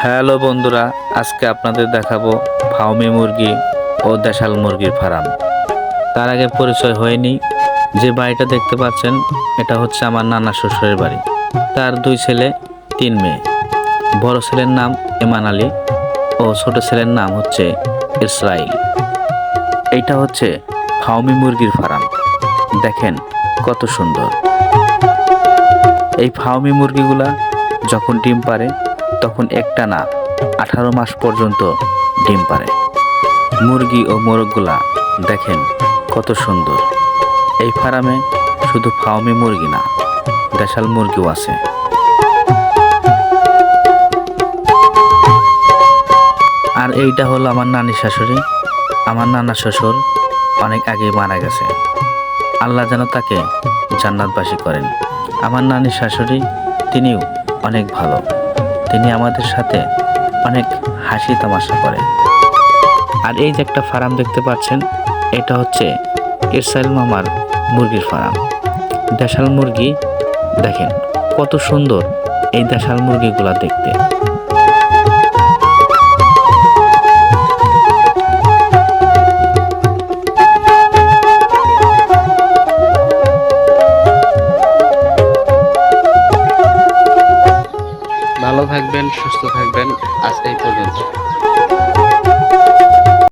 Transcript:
Hello বন্ধুরা, আজকে আপনাদের দেখাবো ফার্মি মুরগি ও দেশাল মুরগির ফার্ম। তার আগে পরিচয় হয়নি। যে বাড়িটা দেখতে পাচ্ছেন এটা হচ্ছে আমার নানা শ্বশুরের বাড়ি। তার 2 ছেলে 3 মেয়ে। বড় ছেলের নাম ইমান আলী ও ছোট ছেলের নাম হচ্ছে ইসরাইল। এইটা হচ্ছে ফার্মি মুরগির ফার্ম। দেখেন কত সুন্দর। এই ফার্মি মুরগিগুলা যখন ডিম পারে তখন একটা না 18 মাস পর্যন্ত ডিম পারে। মুরগি ও মোরগগুলা দেখেন কত সুন্দর। এই ফার্মে শুধু ফার্মি মুরগি না, দেশাল মুরগিও আছে। আর এইটা হলো আমার নানি শাশুড়ি। আমার নানা শ্বশুর অনেক আগে মারা গেছে। আল্লাহ যেন তাকে জান্নাতবাসী করেন। আমার নানি শাশুড়ি তিনিও অনেক ভালো। তিনি আমাদের সাথে অনেক হাসি তামাশা করেন। আর এই যে একটা ফার্ম দেখতে পাচ্ছেন, এটা হচ্ছে ইসরাইল মামার মুরগির ফার্ম। দেশাল মুরগি দেখেন কত সুন্দর এই দেশাল মুরগিগুলা দেখতে। ভালো থাকবেন, সুস্থ থাকবেন। আজ এই পর্যন্ত।